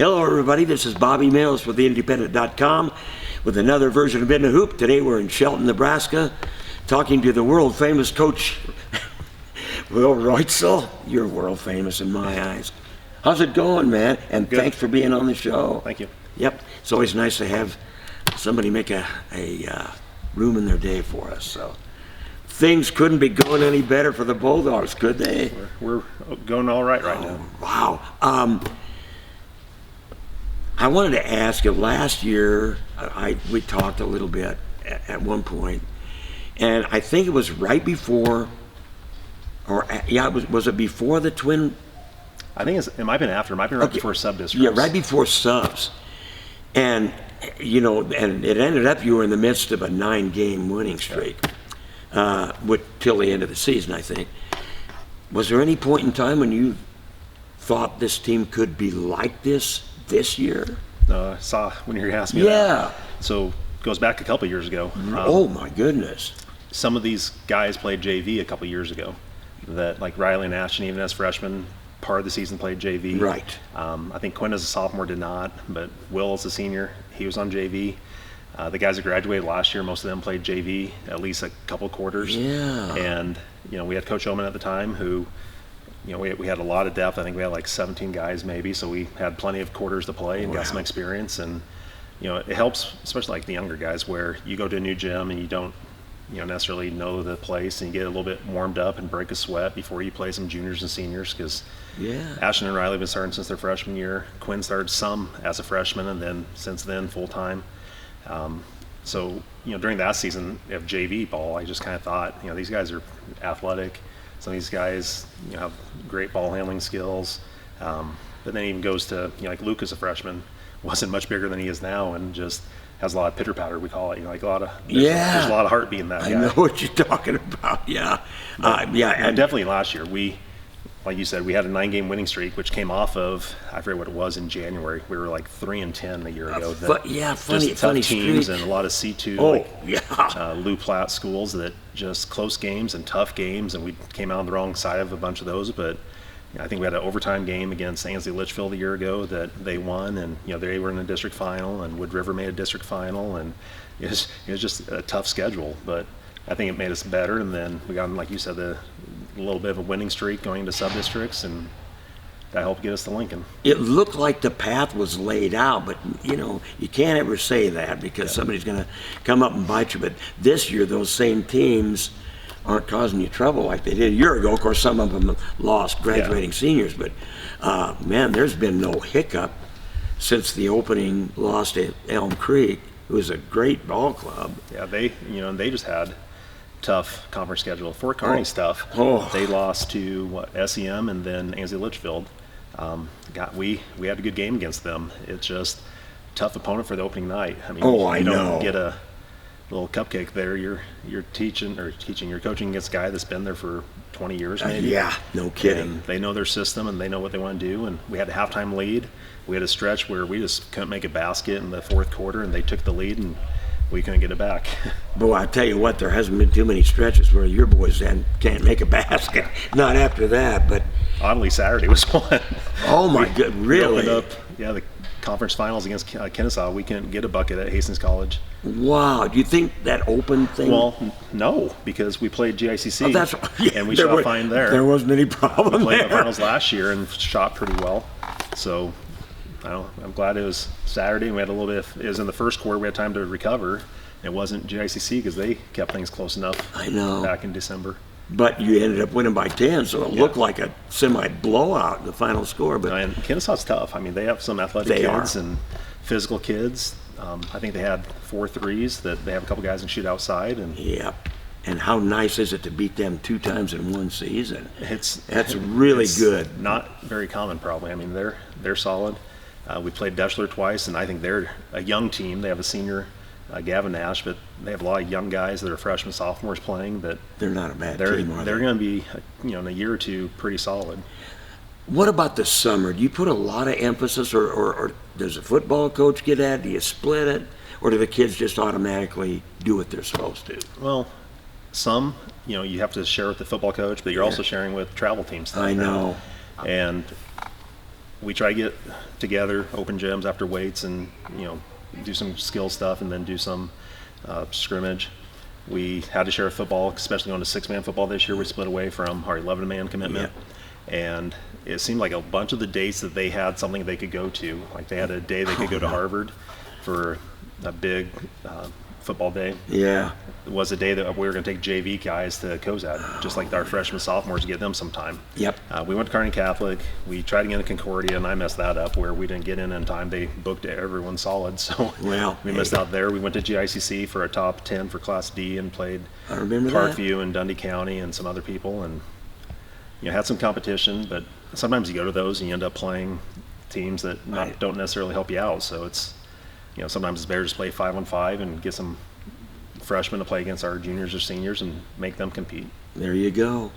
Hello, everybody. This is Bobby Mills with theindependent.com with another version of In the Hoop. Today we're in Shelton, Nebraska, talking to the world-famous coach, Will Reutzel. You're world famous in my eyes. How's it going, man? And Good. Thanks for being on the show. Thank you. Yep. It's always nice to have somebody make a room in their day for us. So things couldn't be going any better for the Bulldogs, could they? We're going all right now. Wow. I wanted to ask you, last year, we talked a little bit at one point, and I think it was right before, was it before the Twin? I think it might have been after. It might have been right before sub-districts. Yeah, right before subs. And, and it ended up you were in the midst of a 9-game winning streak, till the end of the season, I think. Was there any point in time when you thought this team could be like this year? I saw when you were asking me that. So it goes back a couple years ago. Oh my goodness. Some of these guys played JV a couple years ago. That, like Riley and Ashton, even as freshmen, part of the season played JV. Right. I think Quinn as a sophomore did not, but Will as a senior, he was on JV. The guys that graduated last year, most of them played JV at least a couple quarters. Yeah. And we had Coach Oman at the time who, we had a lot of depth. I think we had like 17 guys maybe, so we had plenty of quarters to play and got some experience. And it helps, especially like the younger guys, where you go to a new gym and you don't necessarily know the place, and you get a little bit warmed up and break a sweat before you play some juniors and seniors, because Ashton and Riley have been starting since their freshman year. Quinn started some as a freshman, and then since then full time. So during that season of JV ball, I just kind of thought, these guys are athletic. Some of these guys have great ball handling skills. But then he even goes to, like Luke as a freshman, wasn't much bigger than he is now, and just has a lot of pitter patter, we call it. Like there's a lot of heart being that guy. I know what you're talking about. Yeah. And definitely last year, like you said, we had a 9-game winning streak, which came off of, I forget what it was in January. We were like 3-10 a year ago. Funny teams streak. And a lot of C2, Lou Platte schools that just close games and tough games, and we came out on the wrong side of a bunch of those. But I think we had an overtime game against Ansley Litchfield a year ago that they won, and they were in a district final, and Wood River made a district final, and it was just a tough schedule. But I think it made us better, and then we got, like you said, a little bit of a winning streak going to sub-districts, and that helped get us to Lincoln. It looked like the path was laid out, but you can't ever say that, because somebody's going to come up and bite you. But this year, those same teams aren't causing you trouble like they did a year ago. Of course, some of them lost graduating seniors, but man, there's been no hiccup since the opening loss to Elm Creek. It was a great ball club. Yeah, they just had tough conference schedule. Fort Kearney's tough. They lost to SEM and then Ansley Litchfield. We had a good game against them. It's just tough opponent for the opening night. I mean, you don't get a little cupcake there. You're coaching against a guy that's been there for 20 years maybe. Yeah, no kidding. And they know their system and they know what they want to do. And we had a halftime lead. We had a stretch where we just couldn't make a basket in the fourth quarter, and they took the lead, and we couldn't get it back. Boy, I tell you what, there hasn't been too many stretches where your boys can't make a basket. Not after that, but oddly, Saturday was one. Oh my God, really? We opened up, the conference finals against Kennesaw. We couldn't get a bucket at Hastings College. Wow, do you think that open thing? Well, no, because we played GICC, and we shot fine there. There wasn't any problem. We played the finals last year and shot pretty well. So I'm glad it was Saturday, and we had a little bit it was in the first quarter, we had time to recover. It wasn't GICC because they kept things close enough. I know. Back in December. But you ended up winning by 10, so it looked like a semi-blowout in the final score. But and Kennesaw's tough. I mean, they have some athletic kids and physical kids. I think they had 4 threes that they have a couple guys that shoot outside. Yeah. And how nice is it to beat them 2 times in one season? That's really good. Not very common, probably. I mean, they're solid. We played Deschler twice, and I think they're a young team. They have a senior, Gavin Nash, but they have a lot of young guys that are freshmen, sophomores playing. That they're not a bad team, are they? They're going to be, in a year or two, pretty solid. What about the summer? Do you put a lot of emphasis, or does the football coach get at it? Do you split it? Or do the kids just automatically do what they're supposed to? Well, some, you have to share with the football coach, but you're also sharing with travel teams. I know. And we try to get together, open gyms after weights, and do some skill stuff, and then do some scrimmage. We had to share a football, especially on a 6-man football this year. We split away from our 11-man commitment, and it seemed like a bunch of the dates that they had something they could go to. Like they had a day they could go to Harvard for a big football day. Yeah. It was a day that we were going to take JV guys to Cozad, just like our freshmen, sophomores, to get them some time. Yep. We went to Kearney Catholic. We tried to get into Concordia, and I messed that up where we didn't get in time. They booked everyone solid, so we missed out there. We went to GICC for a top 10 for Class D and played I remember Parkview and Dundee County and some other people, and had some competition. But sometimes you go to those and you end up playing teams that don't necessarily help you out. So it's sometimes it's better to just play 5-on-5 and get some freshmen to play against our juniors or seniors and make them compete. There you go.